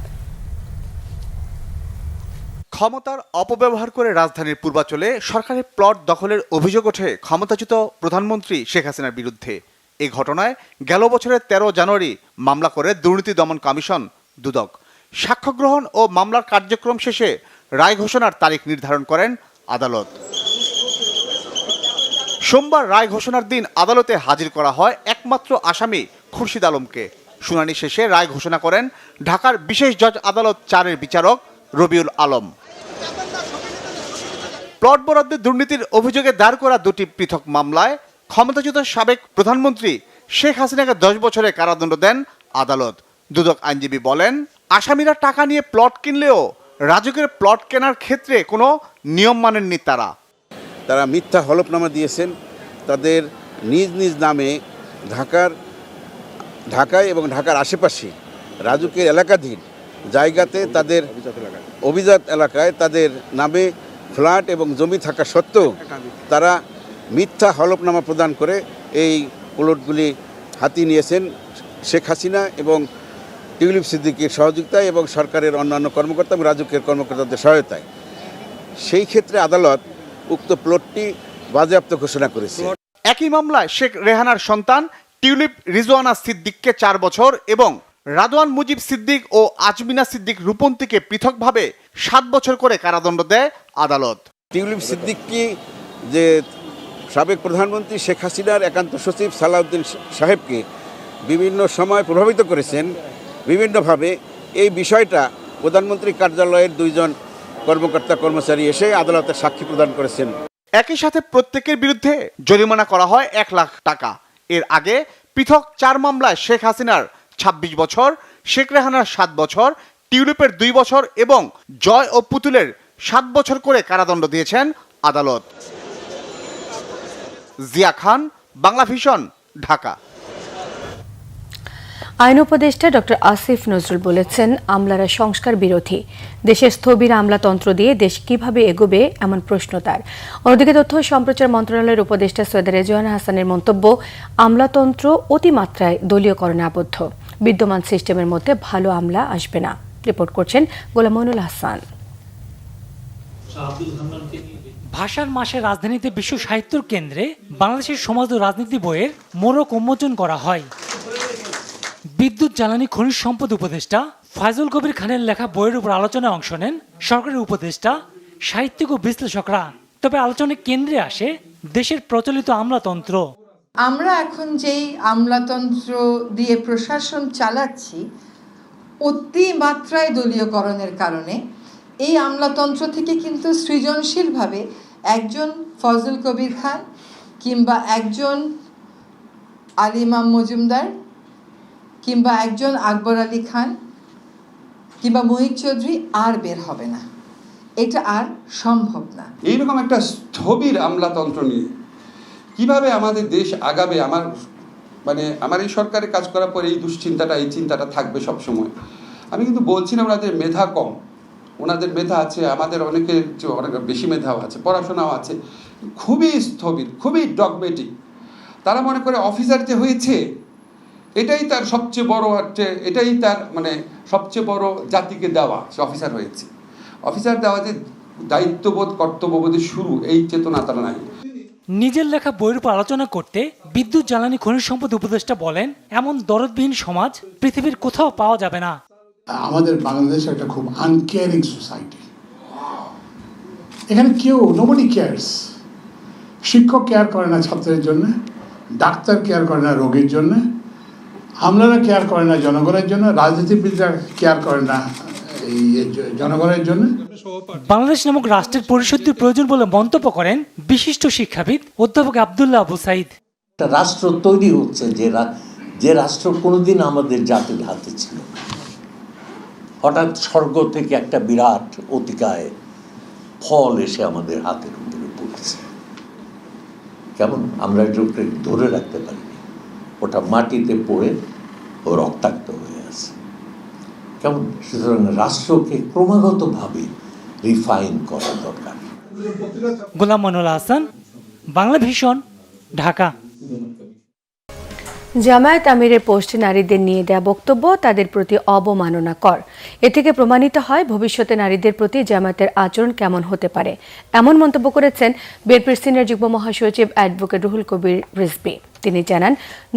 ক্ষমতার অপব্যবহার করে রাজধানীর পূর্বাচলে সরকারি প্লট দখলের অভিযোগ ওঠে ক্ষমতাচ্যুত প্রধানমন্ত্রী শেখ হাসিনার বিরুদ্ধে। এই ঘটনায় গেল বছরের 13 জানুয়ারি মামলা করে দুর্নীতি দমন কমিশন দুদক। সাক্ষ্য গ্রহণ ও মামলার কার্যক্রম শেষে রায় ঘোষণার তারিখ নির্ধারণ করেন আদালত। সোমবার রায় ঘোষণার দিন আদালতে হাজির করা হয় একমাত্র আসামি খুরশিদ আলমকে। শুনানি শেষে রায় ঘোষণা করেন ঢাকার বিশেষ জজ আদালত 4-এর বিচারক রবিউল আলম। প্লট বরাদ্দে দুর্নীতির অভিযোগে দায়ের করা 2টি পৃথক মামলায় ক্ষমতাচ্যুত সাবেক প্রধানমন্ত্রী শেখ হাসিনাকে 10 বছরের কারাদণ্ড দেন আদালত। দুদক আইনজীবী বলেন, আসামিরা টাকা নিয়ে প্লট কিনলেও রাজুকের প্লট কেনার ক্ষেত্রে কোনো নিয়ম মানেননি তারা মিথ্যা হলফনামা দিয়েছেন। তাদের নিজ নিজ নামে ঢাকায় এবং ঢাকার আশেপাশে রাজুকের এলাকাধীন জায়গাতে তাদের অভিজাত এলাকায় তাদের নামে ফ্ল্যাট এবং জমি থাকা সত্ত্বেও তারা মিথ্যা হলফনামা প্রদান করে এই প্লটগুলি হাতিয়ে নিয়েছেন শেখ হাসিনা এবং টিউলিপ সিদ্দিকীর সহযোগিতায় এবং সরকারের অন্যান্য কর্মকর্তা এবং রাজুকের কর্মকর্তাদের সহায়তায়। সেই ক্ষেত্রে আদালত উক্ত প্লটটি বাজেয়াপ্ত ঘোষণা করেছে। একই মামলায় শেখ রেহানার সন্তান টিউলিপ রিজওয়ানা সিদ্দিককে 4 বছর এবং রাদওয়ান মুজিব সিদ্দিক ও আজমিনা সিদ্দিক রূপন্তীকে পৃথকভাবে 7 বছর করে কারাদণ্ড দেয় আদালত। টিউলিপ সিদ্দিককে যে সাবেক প্রধানমন্ত্রী শেখ হাসিনার একান্ত সচিব সালাউদ্দিন সাহেবকে বিভিন্ন সময় প্রভাবিত করেছেন বিভিন্নভাবে, এই বিষয়টা প্রধানমন্ত্রী কার্যালয়ের 2 জন কর্মকর্তা কর্মচারী এসে আদালতে সাক্ষী প্রদান করেছেন। একই সাথে প্রত্যেকের বিরুদ্ধে জরিমানা করা হয় 1 লাখ টাকা। এর আগে পৃথক 4 মামলায় শেখ হাসিনার 26 বছর, শেখ রেহানার 7 বছর, টিউলিপের 2 বছর এবং জয় ও পুতুলের 7 বছর করে কারাদণ্ড দিয়েছেন আদালত। জিয়া খান, বাংলা ভিশন, ঢাকা। আইন উপদেষ্টা ডক্টর আসিফ নজরুল বলেছেন, আমলারা সংস্কার বিরোধী। দেশের স্থবির আমলাতন্ত্র দিয়ে দেশ কিভাবে এগোবে এমন প্রশ্ন তার। অন্যদিকে তথ্য ও সম্প্রচার মন্ত্রণালয়ের উপদেষ্টা সৈয়দা রেজওয়ানা হাসানের মন্তব্য, আমলাতন্ত্র অতিমাত্রায় দলীয়করণে আবদ্ধ। বিদ্যমান সিস্টেমের মধ্যে ভালো আমলা আসবে না। রিপোর্ট করছেন গোলাম মইনুল হাসান। ভাষার মাসে রাজধানীতে বিশ্ব সাহিত্যর কেন্দ্রে বাংলাদেশের সমাজ ও রাজনীতি বইয়ের মোড়ক উন্মোচন করা হয়। বিদ্যুৎ, জ্বালানি, খনিজ সম্পদ উপদেষ্টা ফায়জুল কবির খানের লেখা বইয়ের উপর আলোচনায় অংশ নেন সরকারের উপদেষ্টা, সাহিত্যিক ও বিশ্লেষকরা। তবে আলোচনার কেন্দ্রে আসে দেশের প্রচলিত আমলাতন্ত্র। আমরা এখন যেই আমলাতন্ত্র দিয়ে প্রশাসন চালাচ্ছি, অতিমাত্রায় দলীয়করণের কারণে এই আমলাতন্ত্র থেকে কিন্তু সৃজনশীলভাবে একজন ফজল কবির খান কিংবা একজন আলী ইমাম মজুমদার কিংবা একজন আকবর আলী খান কিংবা মুহিত চৌধুরী আর বের হবে না। এটা আর সম্ভব না। এইরকম একটা স্থবির আমলাতন্ত্র নিয়ে কিভাবে আমাদের দেশ আগাবে, আমার এই সরকারে কাজ করার পরে এই দুশ্চিন্তাটা, এই চিন্তাটা থাকবে সবসময়। আমি কিন্তু বলছি না ওনাদের মেধা কম, ওনাদের মেধা আছে, আমাদের অনেকের অনেক বেশি মেধাও আছে, পড়াশোনাও আছে। খুবই স্থবির, খুবই ডগমেটিক। তারা মনে করে অফিসার যে হয়েছে এটাই তার সবচেয়ে বড়, এটাই তার সবচেয়ে বড় জাতিকে দেওয়া, সে অফিসার হয়েছে। অফিসার দেওয়া যে দায়িত্ববোধ, কর্তব্যবোধের শুরু, এই চেতনা তারা নাই। নিজের লেখা বইয়ের উপর আলোচনা করতে বিদ্যুৎ, জ্বালানি, খনিজ সম্পদ উপদেষ্টা বলেন, এমন দরদবিহীন সমাজ পৃথিবীর কোথাও পাওয়া যাবে না। আমাদের বাংলাদেশ একটা খুব আনকেয়ারিং সোসাইটি। এখানে কেউ, নোবডি কেয়ারস। শিক্ষক কেয়ার করে না ছাত্রের জন্য, ডাক্তার কেয়ার করে না রোগীর জন্য, আমলারা কেয়ার করে না জনগণের জন্য, রাজনীতিবিদরা কেয়ার করে না এই জনগণের জন্য। বাংলাদেশ নামক রাষ্ট্রের পরিশুদ্ধির প্রয়োজন বলে মন্তব্য করেন বিশিষ্ট শিক্ষাবিদ অধ্যাপক আব্দুল্লাহ আবু সাইদ। একটা রাষ্ট্র তৈরি হচ্ছে যে রাষ্ট্র কোনোদিন আমাদের জাতির হাতে ছিল না। হঠাৎ স্বর্গ থেকে একটা বিরাট অতিকায় ফল এসে আমাদের হাতের উপরে পড়েছে। কেমন আমরা এটাকে ধরে রাখতে পারিনি, ওটা মাটিতে পড়ে ও রক্তাক্ত হয়ে আছে। কেমন? সুতরাং রাষ্ট্রকে ক্রমাগতভাবে রিফাইন করা দরকার। গোলাম মইনুল হাসান, বাংলা ভিশন, ঢাকা। জামায়াত আমিরের পোস্টে নারীদের নিয়ে দেয়া বক্তব্য তাদের প্রতি অবমাননাকর। এ থেকে প্রমাণিত হয় ভবিষ্যতে নারীদের প্রতি জামায়াতের আচরণ কেমন হতে পারে। এমন মন্তব্য করেছেন বিএনপির সিনিয়র যুগ্ম মহাসচিব অ্যাডভোকেট রুহুল কবির রিজভী। তিনি জানান,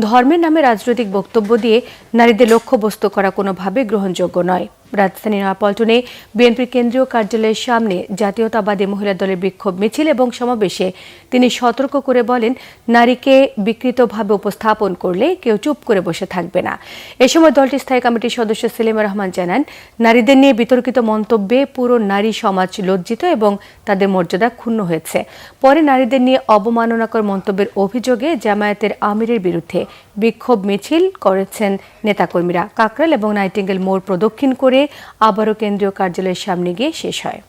ধর্মের নামে রাজনৈতিক বক্তব্য দিয়ে নারীদের লক্ষ্যবস্তু করা কোনোভাবে গ্রহণযোগ্য নয়। রাজধানী নয়াপল্টনে বিএনপির কেন্দ্রীয় কার্যালয়ের সামনে জাতীয়তাবাদী মহিলা দলের বিক্ষোভ মিছিল এবং সমাবেশে তিনি সতর্ক করে বলেন, নারীকে বিকৃতভাবে উপস্থাপন করলে কেউ চুপ করে বসে থাকবে না। এ সময় দলটির স্থায়ী কমিটির সদস্য সেলিমা রহমান জানান, নারীদের নিয়ে বিতর্কিত মন্তব্যে পুরো নারী সমাজ লজ্জিত এবং তাদের মর্যাদা ক্ষুণ্ণ হয়েছে। পরে নারীদের নিয়ে অবমাননাকর মন্তব্যের অভিযোগে জামায়াতের আমিরের বিরুদ্ধে বিক্ষোভ মিছিল করেছেন নেতাকর্মীরা। কাকরাইল এবং নাইটিঙ্গেল মোড় প্রদক্ষিণ করে আবারও কেন্দ্রীয় কার্যালয়ের সামনে গিয়ে শেষ হয়।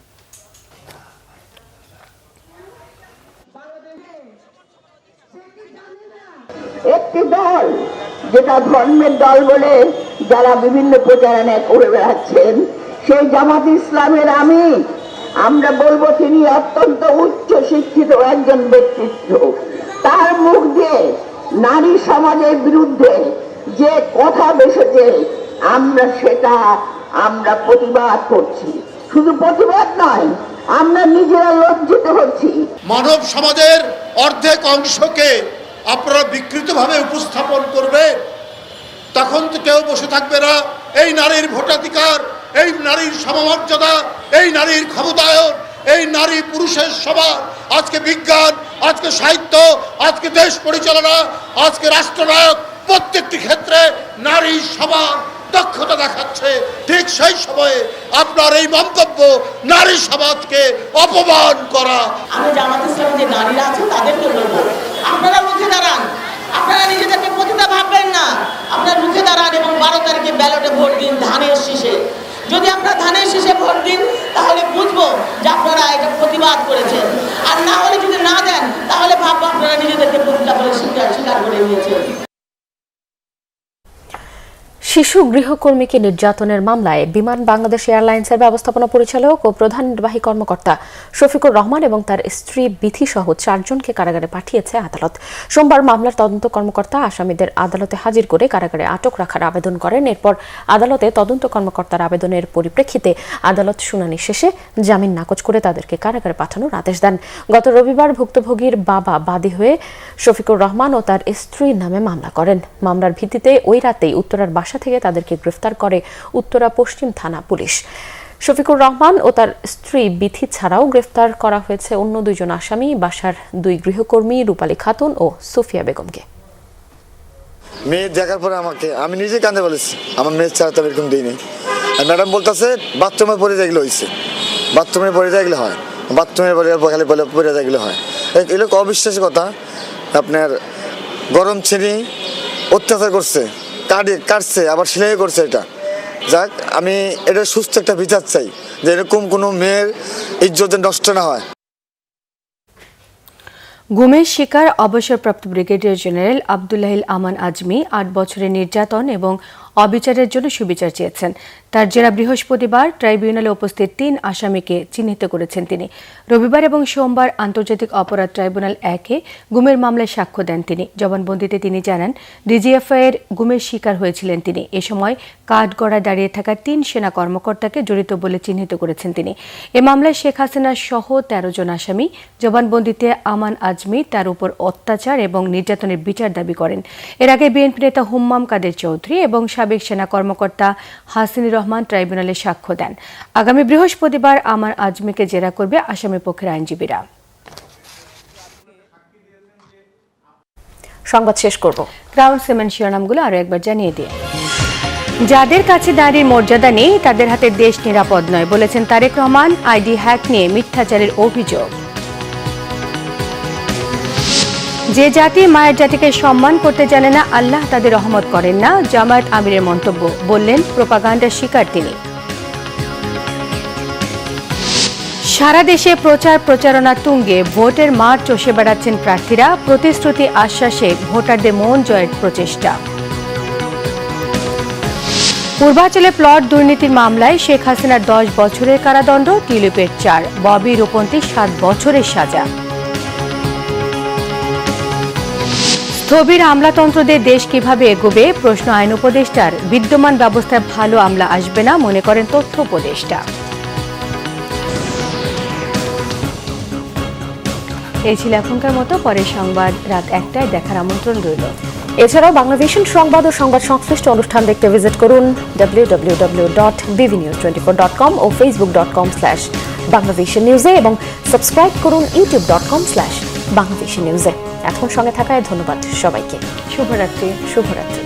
একটি দল যেটা গোটা ধর্মের দল বলে যারা বিভিন্ন প্রচারণা করে বেড়াচ্ছেন, সেই জামাত ইসলামের আমরা বলবো তিনি অত্যন্ত উচ্চ শিক্ষিত একজন ব্যক্তিত্ব। তার মুখ দিয়ে নারী সমাজের বিরুদ্ধে যে কথা বেসেছে আমরা প্রতিবাদ করছি। শুধু প্রতিবাদ নয়, আমরা নিজেরা লজ্জিত হচ্ছি। মানব সমাজের অর্ধেক অংশকে আপনারা বিকৃতভাবে উপস্থাপন করবে, তখন তো কেউ বসে থাকবে না। এই নারীর ভোটাধিকার, এই নারীর সমমর্যাদা, এই নারীর ক্ষমতায়ন, এই নারী পুরুষের সমান, আজকে বিজ্ঞান, আজকে সাহিত্য, আজকে দেশ পরিচালনা, আজকে রাষ্ট্রনায়ক, প্রত্যেকটি ক্ষেত্রে নারী সমান দক্ষতা দেখাচ্ছে। ঠিক সেই সময়ে আপনার এই মন্তব্য নারী সমাজকে অপমান করা। আমি জামাত ইসলামের যে নারীরা আছে তাদেরকে বলবো, আপনারা রুখে দাঁড়ান, আপনারা নিজেদেরকে পতিতা ভাববেন না, আপনারা রুখে দাঁড়ান এবং 12 তারিখে ব্যালটে ভোট দিন ধানের শীষে। যদি আপনারা ধানের শীষে ভোট দিন তাহলে বুঝবো যে আপনারা এটা প্রতিবাদ করেছেন, আর না হলে যদি না দেন তাহলে ভাববো আপনারা নিজেদেরকে পতিতা বলে স্বীকার করে নিয়েছেন। শিশু গৃহকর্মীকে নির্যাতনের মামলায় বিমান বাংলাদেশ এয়ারলাইন্সের ব্যবস্থাপনা পরিচালক ও প্রধান নির্বাহী কর্মকর্তা শফিকুর রহমান এবং তার স্ত্রী বিথি সহ 4 জনকে কারাগারে পাঠিয়েছে আদালত। সোমবার মামলার তদন্ত কর্মকর্তা আসামিদের আদালতে হাজির করে কারাগারে আটক রাখার আবেদন করেন। এরপর আদালতে তদন্ত কর্মকর্তার আবেদনের পরিপ্রেক্ষিতে আদালত শুনানি শেষে জামিন নাকচ করে তাদেরকে কারাগারে পাঠানোর আদেশ দেন। গত রবিবার ভুক্তভোগীর বাবা বাদী হয়ে শফিকুর রহমান ও তার স্ত্রীর নামে মামলা করেন। মামলার ভিত্তিতে ওই রাতেই উত্তরার বাসা থেকে তাদেরকে গ্রেফতার করে উত্তরা পশ্চিম থানা পুলিশ। শফিকুর রহমান ও তার স্ত্রী বিথি ছাড়াও গ্রেফতার করা হয়েছে অন্য 2 জন আসামি, বাসার 2 গৃহকর্মী রূপালী খাতুন ও সুফিয়া বেগমকে। মেয়ে দেখার পরে আমি নিজে কান্দে বলেছি, আমার মেয়ের ছাড়া তো এরকম দিই নেই। আর ম্যাডাম বলতেছে বাথরুমে পড়ে যেগুলো হয়েছে, বাথরুমে পড়ে যেগুলো হয়, বাথরুমে পড়ে যেগুলো হয়, এগুলো অবিশ্বাসী কথা। আপনার গরম চিনি অত্যাচার করছে, কাটছে, আবার সেলাই করছে। এটা যাক, আমি এটা সুস্থ একটা বিচার চাই, যে এরকম কোনো মেয়ের ইজ্জত নষ্ট না হয়। গুমের শিকার অবসরপ্রাপ্ত ব্রিগেডিয়ার জেনারেল আব্দুল্লাহিল আমান আজমি 8 বছরের নির্যাতন এবং অবিচারের জন্য সুবিচার চেয়েছেন। তার জেরা বৃহস্পতিবার ট্রাইব্যুনালে উপস্থিত 3 আসামিকে চিহ্নিত করেছেন তিনি। রবিবার এবং সোমবার আন্তর্জাতিক অপরাধ ট্রাইব্যুনাল 1-এ গুমের মামলায় সাক্ষ্য দেন তিনি। জবানবন্দিতে তিনি জানান, ডিজিএফআই-এর গুমের শিকার হয়েছিলেন তিনি। এ সময় কাঠগড়ায় দাঁড়িয়ে থাকা 3 সেনা কর্মকর্তাকে জড়িত বলে চিহ্নিত করেছেন তিনি। এ মামলায় শেখ হাসিনা সহ 13 জন আসামি। জবানবন্দিতে আমান আজমি তার উপর অত্যাচার এবং নির্যাতনের বিচার দাবি করেন। এর আগে বিএনপি নেতা হুম্মাম কাদের চৌধুরী এবং সাবেক সেনা কর্মকর্তা হাসিনুর রহমান ট্রাইব্যুনালে সাক্ষ্য দেন। আগামী বৃহস্পতিবার আমান আজমিকে জেরা করবে আসামি পক্ষের আইনজীবীরা। সংবাদ শেষ করব। ক্রাউন সিমেন্ট শিরোনামগুলো আরো একবার জানিয়ে দিয়ে, যাদের কাছে নারীর মর্যাদা নেই তাদের হাতে দেশ নিরাপদ নয় বলেছেন তারেক রহমান। আইডি হ্যাক নিয়ে মিথ্যাচারের অভিযোগ। যে জাতি মায়ের জাতিকে সম্মান করতে জানে না, আল্লাহ তাদের রহমত করেন না, জামায়াত আমিরের মন্তব্য, বললেন প্রোপাগান্ডার শিকার তিনি। সারা দেশে প্রচারণা তুঙ্গে, ভোটের মাঠ চষে বেড়াচ্ছেন প্রার্থীরা। প্রতিশ্রুতি আশ্বাসে ভোটারদের মন জয়ের প্রচেষ্টা। পূর্বাঞ্চলে প্লট দুর্নীতির মামলায় শেখ হাসিনার 10 বছরের কারাদণ্ড, টিউলিপের 4, ববি রূপন্তী 7 বছরের সাজা। স্থবির আমলাতন্ত্রদের দেশ কিভাবে এগোবে, প্রশ্ন আইন উপদেষ্টার। বিদ্যমান ব্যবস্থায় ভালো আমলা আসবে না মনে করেন তথ্য উপদেষ্টা। এই ছিল এখনকার মতো। পরের সংবাদ রাত 1টায় দেখার আমন্ত্রণ রইল। এছাড়াও বাংলাদেশের সংবাদ ও সংবাদ সংশ্লিষ্ট অনুষ্ঠান দেখতে ভিজিট করুন www.bvnews24.com ও facebook.com/bangladeshi-news এবং সাবস্ক্রাইব করুন youtube.com/bangladeshi-news। এখন সঙ্গে থাকায় ধন্যবাদ সবাইকে। শুভরাত্রি। শুভরাত্রি।